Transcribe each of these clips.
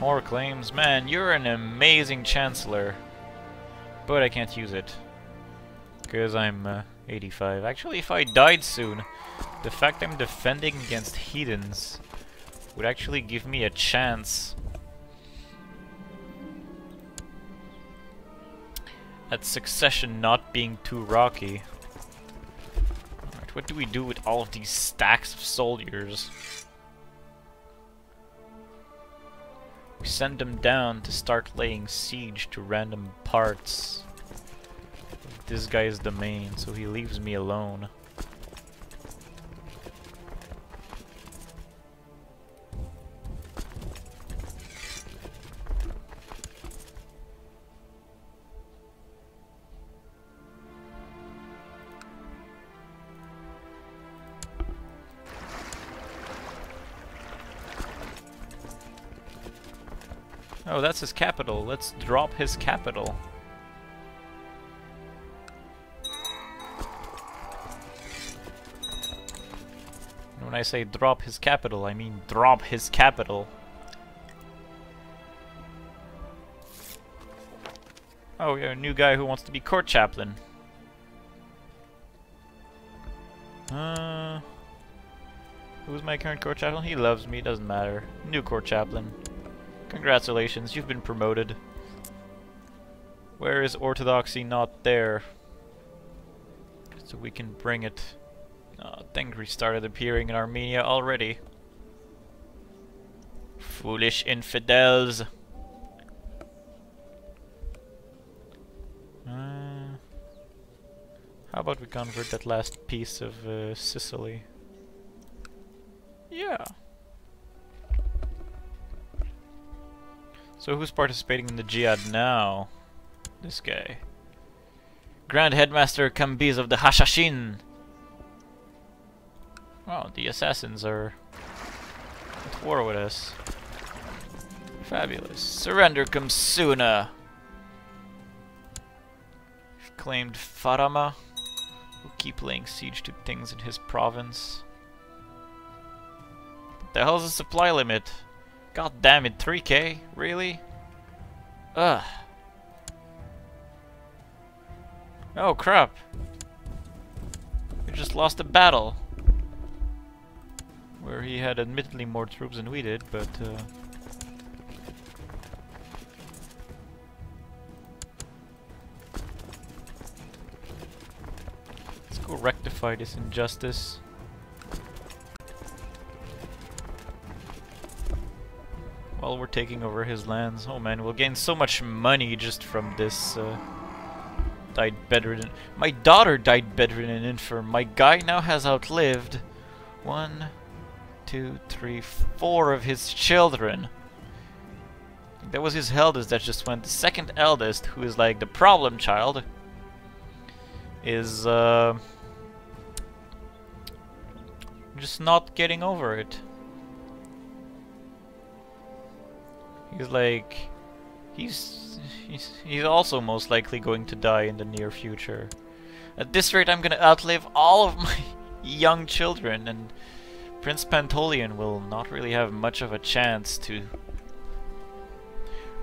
More claims. Man, you're an amazing chancellor. But I can't use it. Because I'm 85. Actually, if I died soon, the fact I'm defending against heathens would actually give me a chance at succession not being too rocky. Alright, what do we do with all of these stacks of soldiers? We send them down to start laying siege to random parts of this guy's domain, so he leaves me alone. Oh, that's his capital. Let's drop his capital. And when I say drop his capital, I mean drop his capital. Oh, yeah, a new guy who wants to be court chaplain. Who's my current court chaplain? He loves me, doesn't matter. New court chaplain. Congratulations, you've been promoted. Where is orthodoxy not there? So we can bring it. Tengri started appearing in Armenia already. Foolish infidels. How about we convert that last piece of Sicily? Yeah. So who's participating in the jihad now? This guy. Grand Headmaster Kambiz of the Hashashin. Wow, the assassins are at war with us. Fabulous. Surrender Kamsuna. We've claimed Farama. We'll keep laying siege to things in his province. What the hell's the supply limit? God damn it, 3k? Really? Ugh. Oh crap. We just lost a battle. Where he had admittedly more troops than we did, but let's go rectify this injustice. While we're taking over his lands. Oh man, we'll gain so much money just from this. Died bedridden. My daughter died bedridden and infirm. My guy now has outlived 1, 2, 3, 4 of his children. That was his eldest that just went. The second eldest, who is like the problem child, is just not getting over it. He's like, he's also most likely going to die in the near future. At this rate, I'm gonna outlive all of my young children, and Prince Pantolian will not really have much of a chance to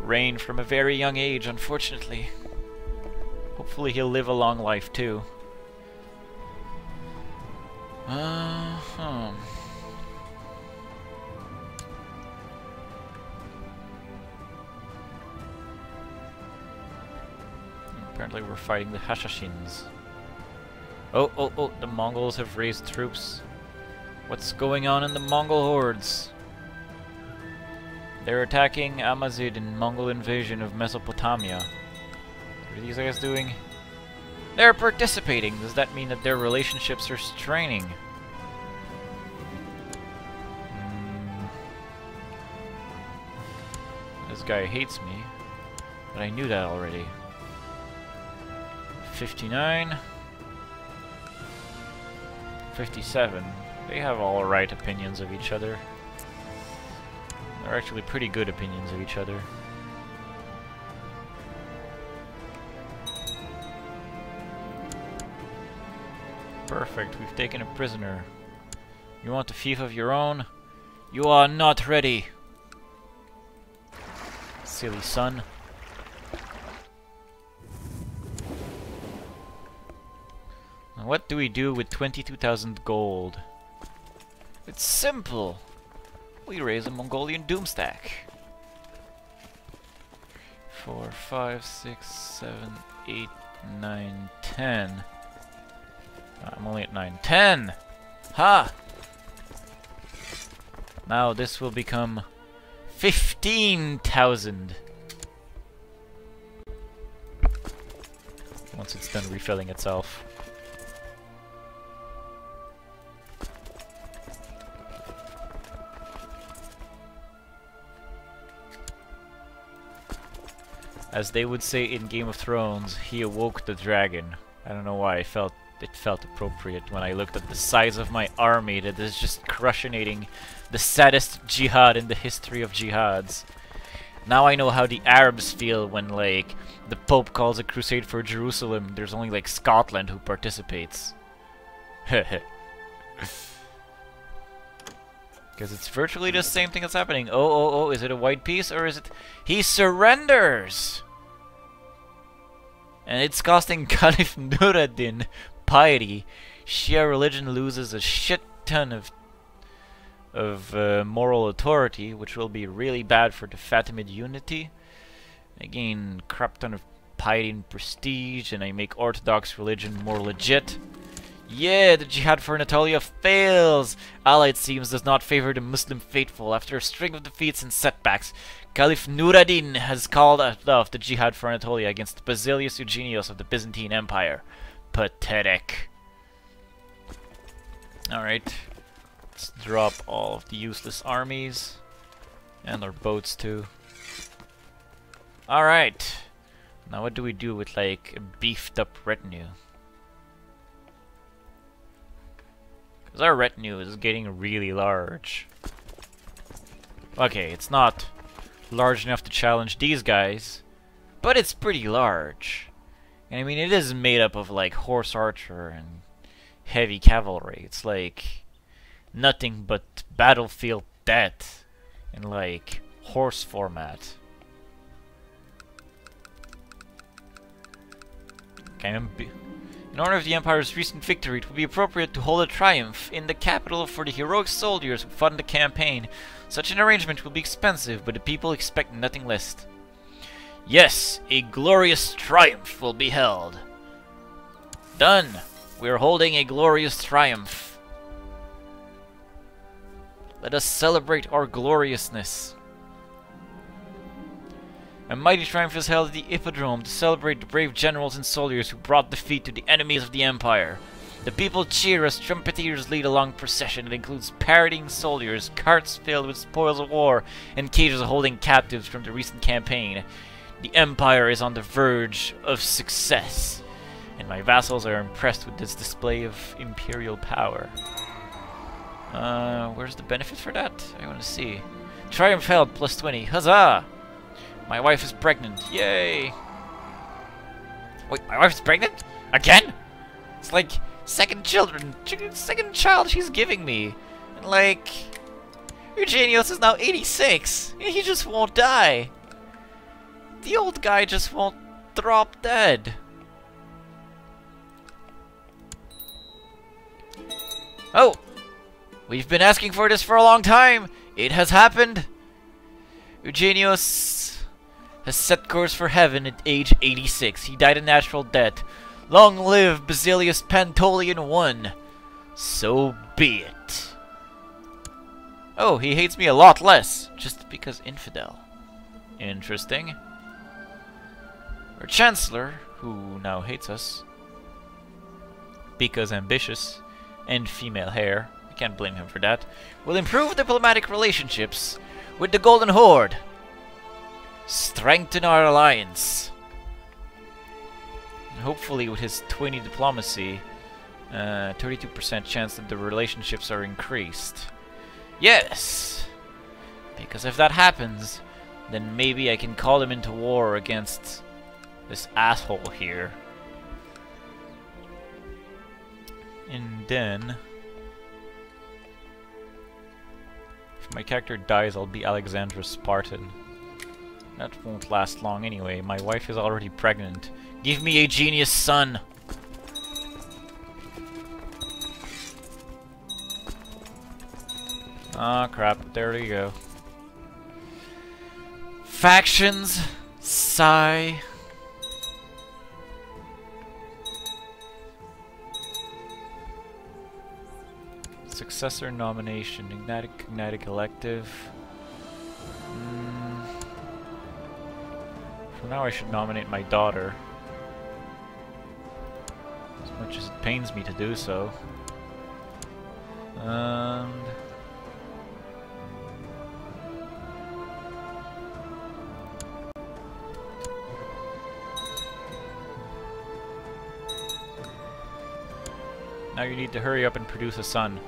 reign from a very young age, unfortunately. Hopefully he'll live a long life too. Apparently we're fighting the Hashashins. Oh, the Mongols have raised troops. What's going on in the Mongol hordes? They're attacking Amazigh in Mongol invasion of Mesopotamia. What are these guys doing? They're participating! Does that mean that their relationships are straining? This guy hates me, but I knew that already. 59, 57. They have all right opinions of each other. They're actually pretty good opinions of each other. Perfect, we've taken a prisoner. You want a fief of your own? You are not ready. silly son. What do we do with 22,000 gold? It's simple. We raise a Mongolian doomstack. 4, 5, 6, 7, 8, 9, 10. I'm only at 9. 10! Ha! Now this will become 15,000. Once it's done refilling itself. As they would say in Game of Thrones, he awoke the dragon. I don't know why it felt appropriate when I looked at the size of my army that is just crushinating the saddest jihad in the history of jihads. Now I know how the Arabs feel when, like, the Pope calls a crusade for Jerusalem. There's only, like, Scotland who participates. Because it's virtually the same thing that's happening. Oh, is it a white piece or is it... He surrenders! And it's costing Caliph Nuruddin piety. Shia religion loses a shit ton of moral authority, which will be really bad for the Fatimid unity. I gain crap ton of piety and prestige, and I make Orthodox religion more legit. Yeah, the jihad for Anatolia fails! Allah, it seems, does not favor the Muslim faithful. After a string of defeats and setbacks, Caliph Nuruddin has called off the jihad for Anatolia against Basilius Eugenios of the Byzantine Empire. Pathetic. Alright. Let's drop all of the useless armies. And our boats too. Alright. Now what do we do with, like, a beefed up retinue? Because our retinue is getting really large. Okay, it's not large enough to challenge these guys, but it's pretty large. And I mean, it is made up of, like, horse archer and heavy cavalry. It's like nothing but battlefield death in, like, horse format. Okay, in honor of the Empire's recent victory, it would be appropriate to hold a triumph in the capital for the heroic soldiers who fought in the campaign. Such an arrangement will be expensive, but the people expect nothing less. Yes, a glorious triumph will be held. Done! We are holding a glorious triumph. Let us celebrate our gloriousness. A mighty triumph is held at the Hippodrome to celebrate the brave generals and soldiers who brought defeat to the enemies of the Empire. The people cheer as trumpeters lead a long procession. It includes parading soldiers, carts filled with spoils of war, and cages holding captives from the recent campaign. The Empire is on the verge of success, and my vassals are impressed with this display of imperial power. Where's the benefit for that? I want to see. Triumph held, plus 20. Huzzah! My wife is pregnant. Yay! Wait, my wife's pregnant? Again? It's like second child she's giving me. And like, Eugenios is now 86. And he just won't die. The old guy just won't drop dead. Oh! We've been asking for this for a long time. It has happened. Eugenios has set course for heaven at age 86. He died a natural death. Long live Basilius Pantolian I. So be it. Oh, he hates me a lot less, just because infidel. Interesting. Our Chancellor, who now hates us, because ambitious, and female hair, I can't blame him for that, will improve diplomatic relationships with the Golden Horde. Strengthen our alliance. And hopefully with his 20 diplomacy, 32% chance that the relationships are increased. Yes! Because if that happens, then maybe I can call him into war against this asshole here. And then, if my character dies, I'll be Alexandra Spartan. That won't last long anyway. My wife is already pregnant. Give me a genius son! Ah, crap. There we go. Factions! Sigh! Successor nomination. Ignitic elective. For now I should nominate my daughter. As much as it pains me to do so. And... now you need to hurry up and produce a son.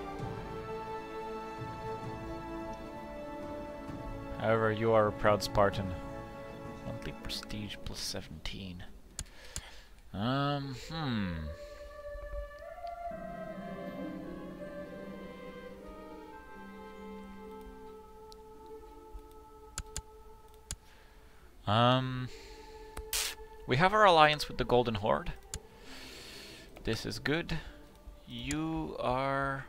However, you are a proud Spartan. Monthly prestige plus 17. We have our alliance with the Golden Horde. This is good. You are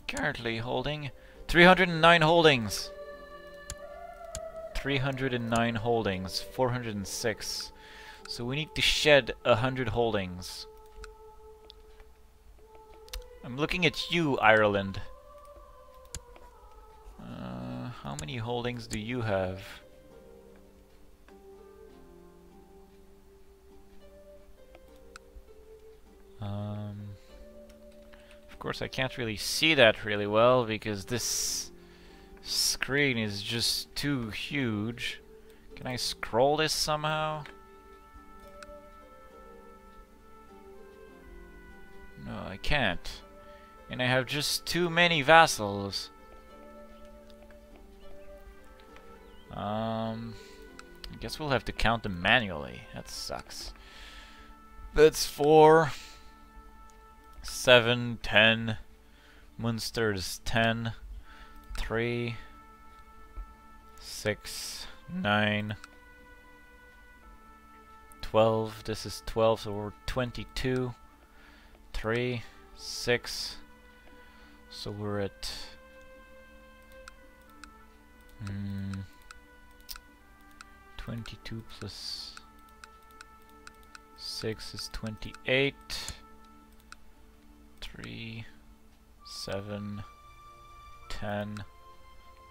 currently holding 309 holdings. 309 holdings, 406. So we need to shed 100 holdings. I'm looking at you, Ireland. How many holdings do you have? Of course, I can't really see that really well because this screen is just too huge. Can I scroll this somehow? No, I can't. And I have just too many vassals. I guess we'll have to count them manually. That sucks. That's 4, 7, 10. Munster is 10. 3, 6, 9, 12. This is 12, so we're 22. 3, 6. So we're at 22 plus 6 is 28. 3, 7, 10,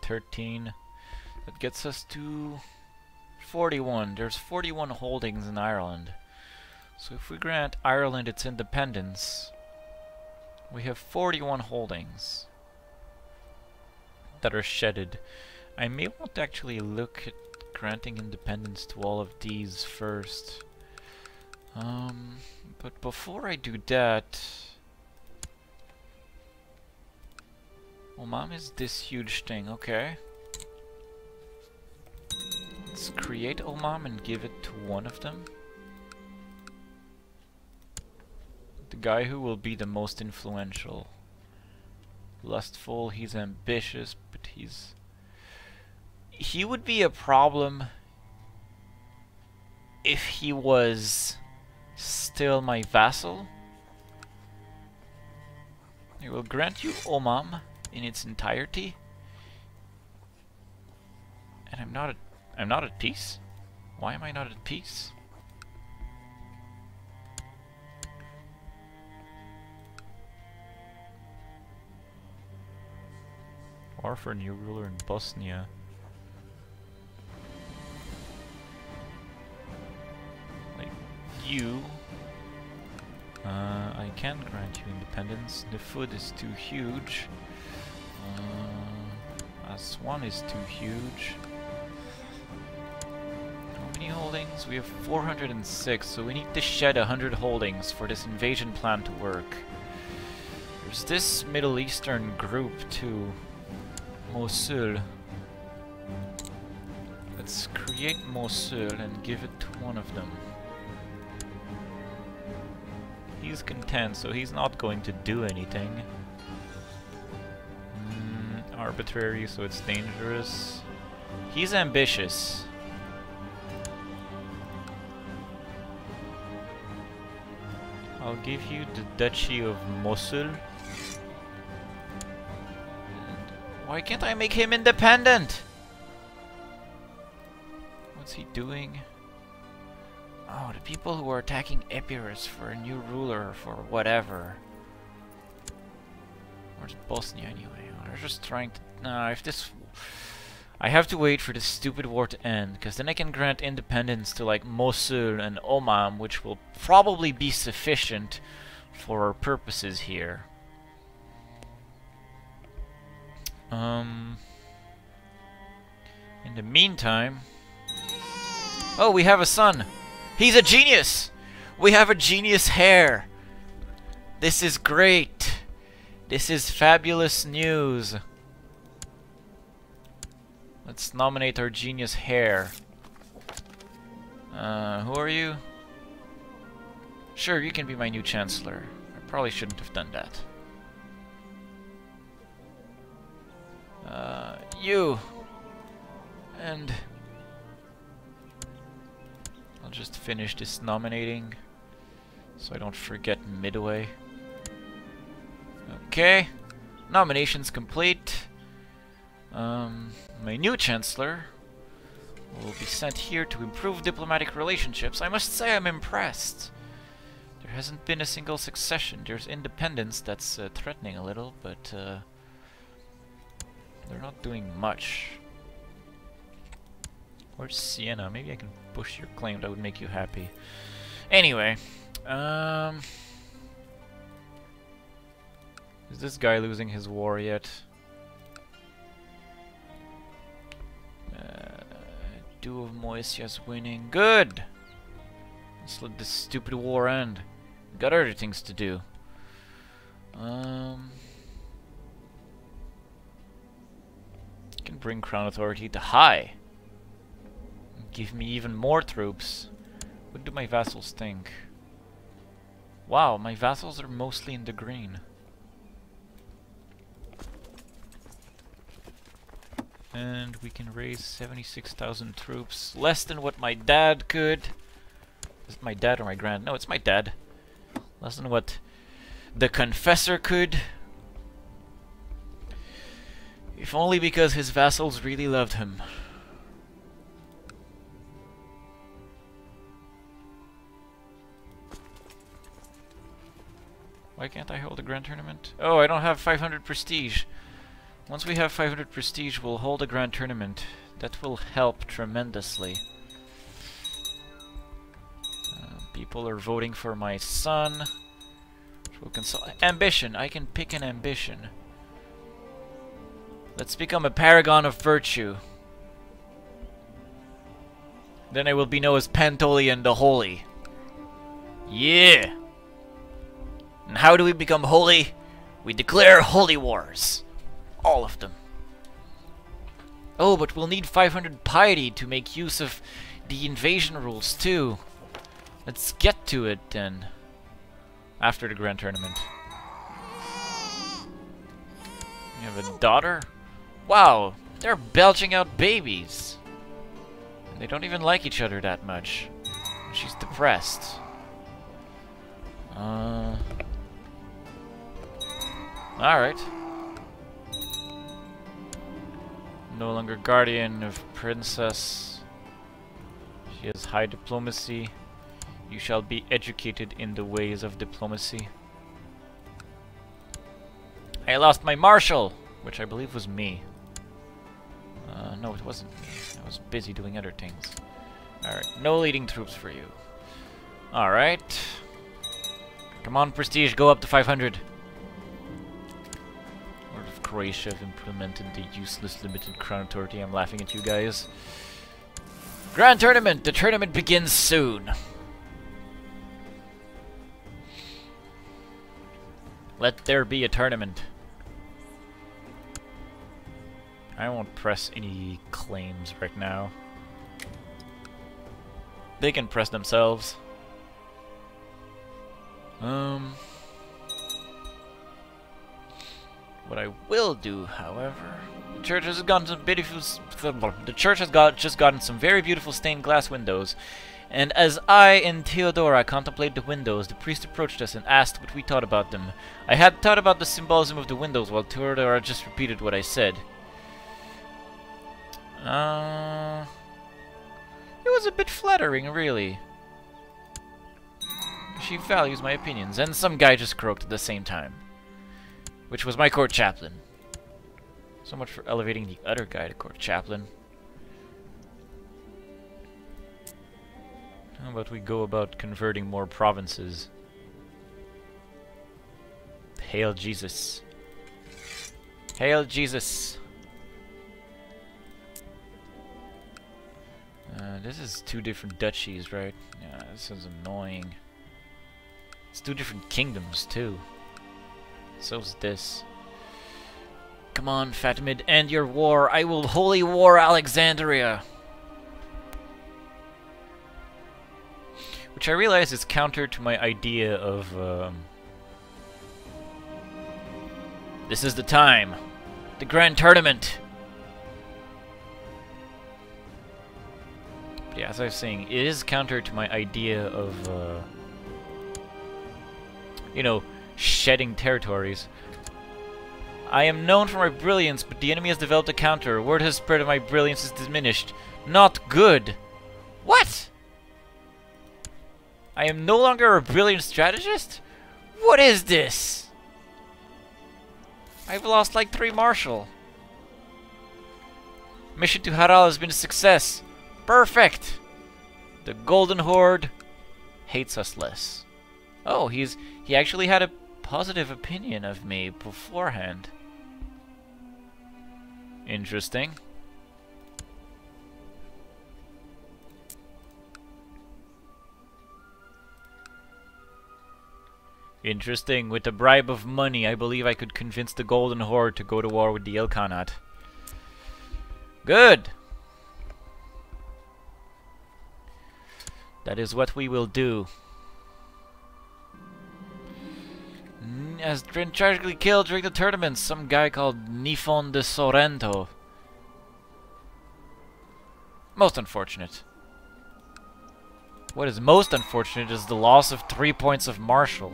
13. That gets us to 41. There's 41 holdings in Ireland. So if we grant Ireland its independence, we have 41 holdings that are shedded. I may want to actually look at granting independence to all of these first. But before I do that, Oman is this huge thing, okay. Let's create Oman and give it to one of them. The guy who will be the most influential. Lustful, he's ambitious, but he would be a problem if he was still my vassal. I will grant you Oman in its entirety. And I'm not at peace? Why am I not at peace? War for a new ruler in Bosnia. Like you. I can grant you independence. The food is too huge. Aswan is too huge. How many holdings? We have 406, so we need to shed 100 holdings for this invasion plan to work. There's this Middle Eastern group too. Mosul. Let's create Mosul and give it to one of them. He's content, so he's not going to do anything. Arbitrary, so it's dangerous. He's ambitious. I'll give you the Duchy of Mosul. And why can't I make him independent? What's he doing? Oh, the people who are attacking Epirus for a new ruler, for whatever. Where's Bosnia anyway? Oh, they're just trying to... Nah, if this... I have to wait for this stupid war to end, because then I can grant independence to like Mosul and Oman, which will probably be sufficient for our purposes here. In the meantime... Oh, we have a son! He's a genius! We have a genius heir! This is great! This is fabulous news! Let's nominate our genius heir. Who are you? Sure, you can be my new chancellor. I probably shouldn't have done that. You! And... I'll just finish this nominating, so I don't forget midway. Okay. Nominations complete. My new chancellor will be sent here to improve diplomatic relationships. I must say I'm impressed. There hasn't been a single succession. There's independence that's threatening a little, but they're not doing much. Where's Siena? Maybe I can push your claim. That would make you happy. Anyway, is this guy losing his war yet? Duke of Moesia's winning. Good! Let's let this stupid war end. We've got other things to do. Can bring Crown Authority to high. Give me even more troops. What do my vassals think? Wow, my vassals are mostly in the green. And we can raise 76,000 troops. Less than what my dad could. Is it my dad or my grand? No, it's my dad. Less than what the Confessor could. If only because his vassals really loved him. Why can't I hold a grand tournament? Oh, I don't have 500 prestige. Once we have 500 prestige, we'll hold a grand tournament. That will help tremendously. People are voting for my son. We'll ambition. I can pick an ambition. Let's become a paragon of virtue. Then I will be known as Pantolian the Holy. Yeah! And how do we become holy? We declare holy wars. All of them. Oh, but we'll need 500 piety to make use of the invasion rules too. Let's get to it then. After the grand tournament. You have a daughter? Wow, they're belching out babies. And they don't even like each other that much. She's depressed. Alright. No longer guardian of princess. She has high diplomacy. You shall be educated in the ways of diplomacy. I lost my marshal, which I believe was me. No, it wasn't me. I was busy doing other things. Alright, no leading troops for you. Alright. Come on, prestige, go up to 500. Lord of Croatia have implemented the useless limited crown authority. I'm laughing at you guys. Grand tournament! The tournament begins soon. Let there be a tournament. I won't press any claims right now. They can press themselves. What I will do, however, the church has gotten some beautiful. The church has just gotten some very beautiful stained glass windows, And as I and Theodora contemplated the windows, the priest approached us and asked what we thought about them. I had thought about the symbolism of the windows, while Theodora just repeated what I said. It was a bit flattering, really. She values my opinions, and some guy just croaked at the same time. Which was my court chaplain. So much for elevating the other guy to court chaplain. How about we go about converting more provinces? Hail Jesus. Hail Jesus. This is 2 different duchies, right? Yeah, this is annoying. It's 2 different kingdoms, too. So's this. Come on, Fatimid, end your war. I will holy war Alexandria. Which I realize is counter to my idea of, this is the time. The grand tournament. But yeah, as I was saying, it is counter to my idea of, you know, shedding territories. I am known for my brilliance, but the enemy has developed a counter. Word has spread that my brilliance is diminished. Not good. What? I am no longer a brilliant strategist? What is this? I've lost like 3 marshal. Mission to Haral has been a success. Perfect. The Golden Horde hates us less. Oh, he actually had a positive opinion of me beforehand. Interesting. Interesting. With the bribe of money, I believe I could convince the Golden Horde to go to war with the Ilkhanate. Good! That is what we will do. Has been tragically killed during the tournament, some guy called Nifon de Sorrento. Most unfortunate. What is most unfortunate is the loss of 3 points of marshal.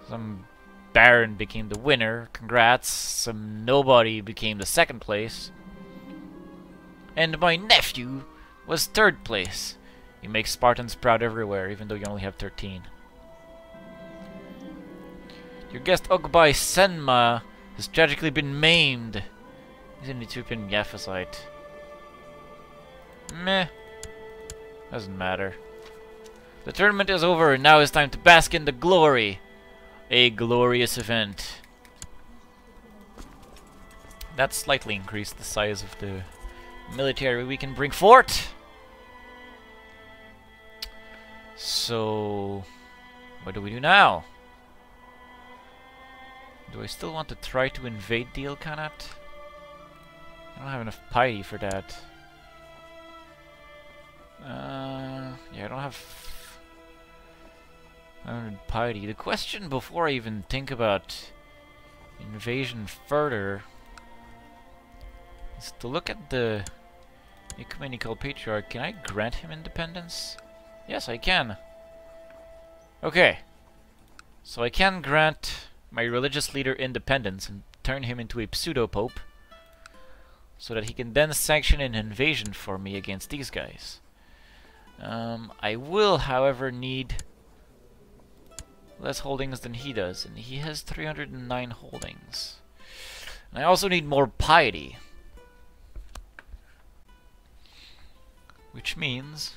Some baron became the winner, congrats. Some nobody became the 2nd place. And my nephew was 3rd place. You make Spartans proud everywhere, even though you only have 13. Your guest Ogbai Senma has tragically been maimed. He's an Ethiopian Yaphysite. Meh. Doesn't matter. The tournament is over, and now it's time to bask in the glory. A glorious event. That slightly increased the size of the military we can bring forth. So, what do we do now? Do I still want to try to invade the Ilkhanate? I don't have enough piety for that. Yeah, I don't have 100 piety. The question before I even think about invasion further is to look at the Ecumenical Patriarch. Can I grant him independence? Yes, I can. Okay. So I can grant my religious leader independence and turn him into a pseudo-pope so that he can then sanction an invasion for me against these guys. I will, however, need less holdings than he does, and he has 309 holdings. And I also need more piety. Which means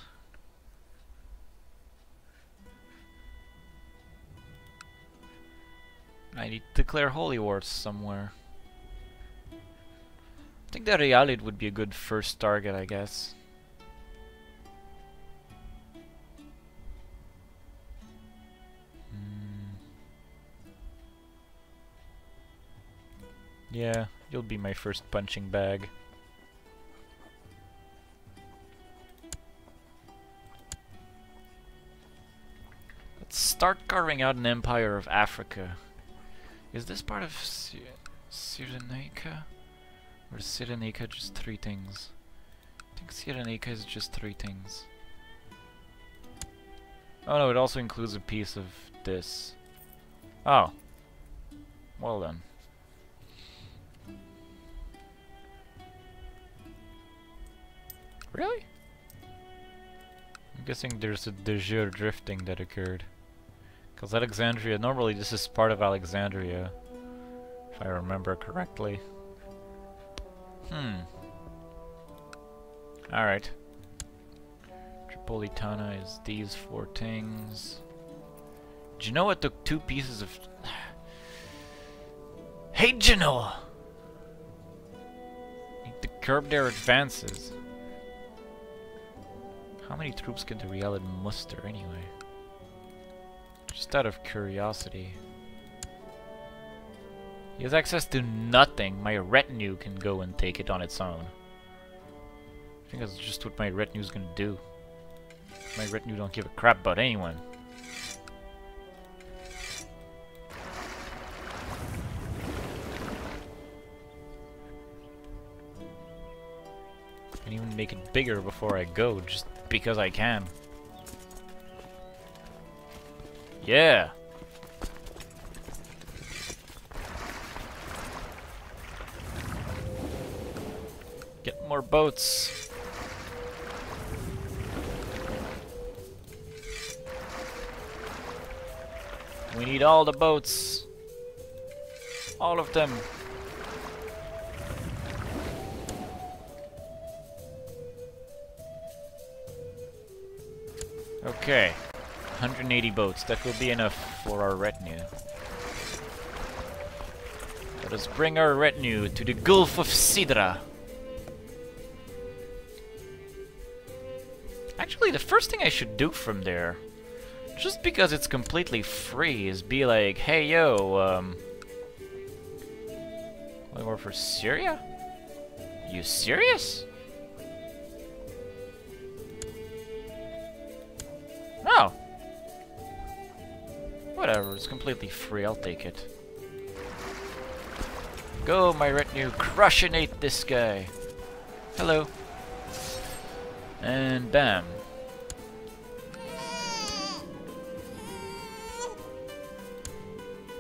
I need to declare holy wars somewhere. I think that Realid would be a good first target, I guess. Yeah, you'll be my first punching bag. Let's start carving out an empire of Africa. Is this part of Cyrenaica? Or is Cyrenaica just 3 things? I think Cyrenaica is just 3 things. Oh no, it also includes a piece of this. Oh. Well then. Really? I'm guessing there's a de jure drifting that occurred. Because Alexandria, normally this is part of Alexandria, if I remember correctly. Alright. Tripolitana is these 4 things. Genoa took 2 pieces of... Hey Genoa! Need to curb their advances. How many troops can the Realid muster anyway? Just out of curiosity. He has access to nothing. My retinue can go and take it on its own. I think that's just what my retinue's gonna do. My retinue don't give a crap about anyone. And even make it bigger before I go, just because I can. Yeah! Get more boats! We need all the boats! All of them! Okay, 180 boats. That will be enough for our retinue. Let us bring our retinue to the Gulf of Sidra. Actually, the first thing I should do from there, just because it's completely free, is be like, hey yo, we work for Syria? You serious? No. Whatever, it's completely free, I'll take it. Go, my retinue, crushionate this guy. Hello. And bam.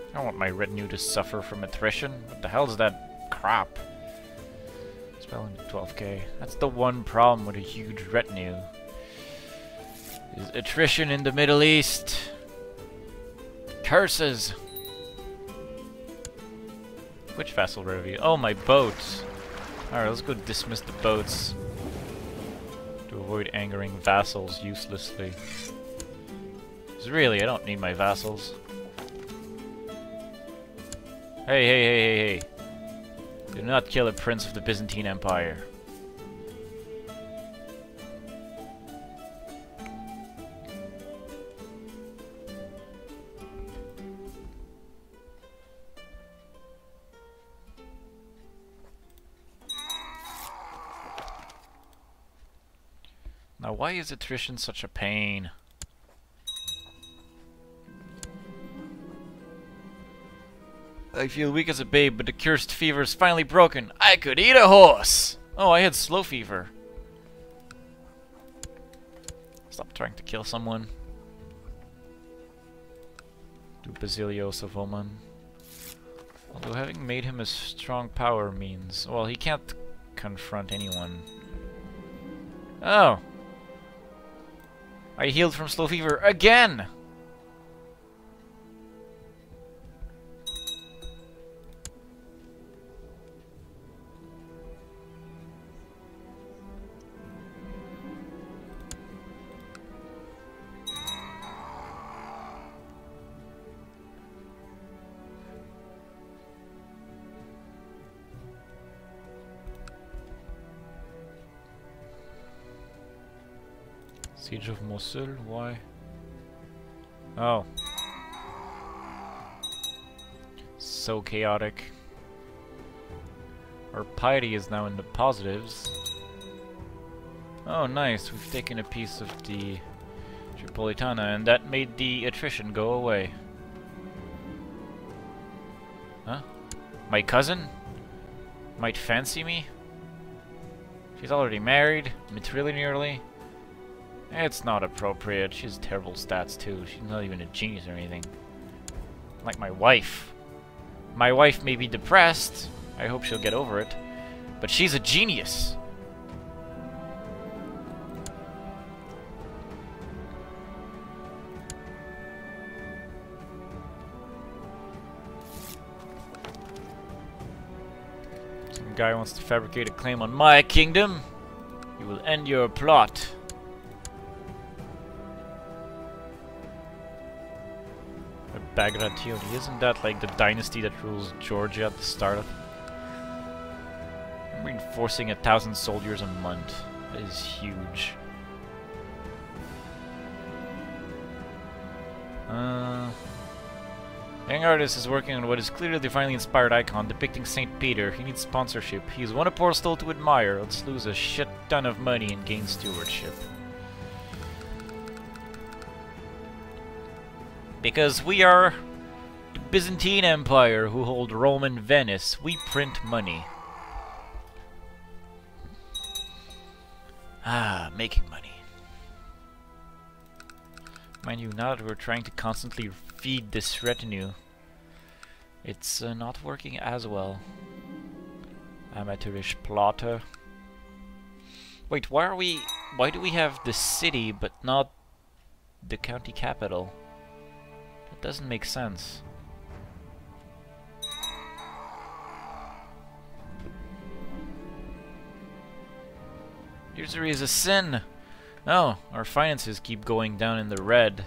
I don't want my retinue to suffer from attrition. What the hell is that crap? Spelling 12k. That's the one problem with a huge retinue. Is attrition in the Middle East. Curses. Which vassal review? Oh, my boats. Alright, let's go dismiss the boats. To avoid angering vassals uselessly. Because really, I don't need my vassals. Hey, hey, hey, hey, hey. Do not kill a prince of the Byzantine Empire. Now, why is attrition such a pain? I feel weak as a babe, but the cursed fever is finally broken. I could eat a horse! Oh, I had slow fever. Stop trying to kill someone. Do Basilios of Oman. Although having made him a strong power means... Well, he can't confront anyone. Oh! I healed from slow fever again! Siege of Mosul, why? Oh. So chaotic. Our piety is now in the positives. Oh nice, we've taken a piece of the Tripolitana and that made the attrition go away. Huh? My cousin? Might fancy me? She's already married, matrilinearly. It's not appropriate. She has terrible stats too. She's not even a genius or anything. Like my wife. My wife may be depressed. I hope she'll get over it. But she's a genius. Some guy wants to fabricate a claim on my kingdom. You will end your plot. Bagration, isn't that like the dynasty that rules Georgia at the start of? I'm reinforcing 1,000 soldiers a month. That is huge. Young artist is working on what is clearly a divinely inspired icon depicting Saint Peter. He needs sponsorship. He's one apostle to admire. Let's lose a shit ton of money and gain stewardship. Because we are the Byzantine Empire who hold Roman Venice. We print money. Ah, making money. Mind you, now that we're trying to constantly feed this retinue, it's not working as well. Amateurish plotter. Wait, why do we have the city but not the county capital? That doesn't make sense. Usury is a sin! No, our finances keep going down in the red.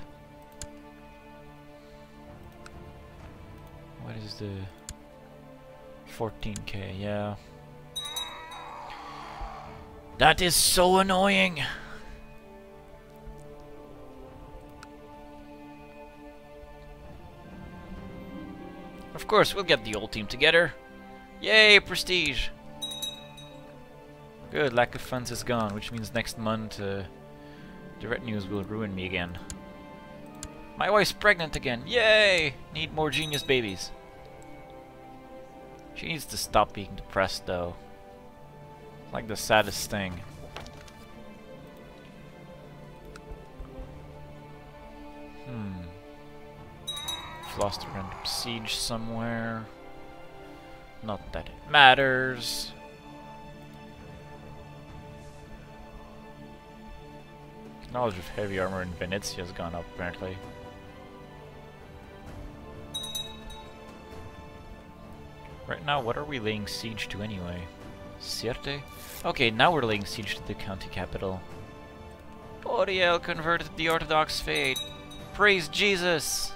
What is the... 14k, yeah. That is so annoying! Of course, we'll get the old team together. Yay, prestige! Good, lack of funds is gone, which means next month the retinues will ruin me again. My wife's pregnant again! Yay! Need more genius babies. She needs to stop being depressed though. It's like the saddest thing. Lost a random siege somewhere. Not that it matters. Knowledge of heavy armor in Venezia has gone up apparently. Right now, what are we laying siege to anyway? Sirte? Okay, now we're laying siege to the county capital. Oriel converted to the Orthodox faith. Praise Jesus!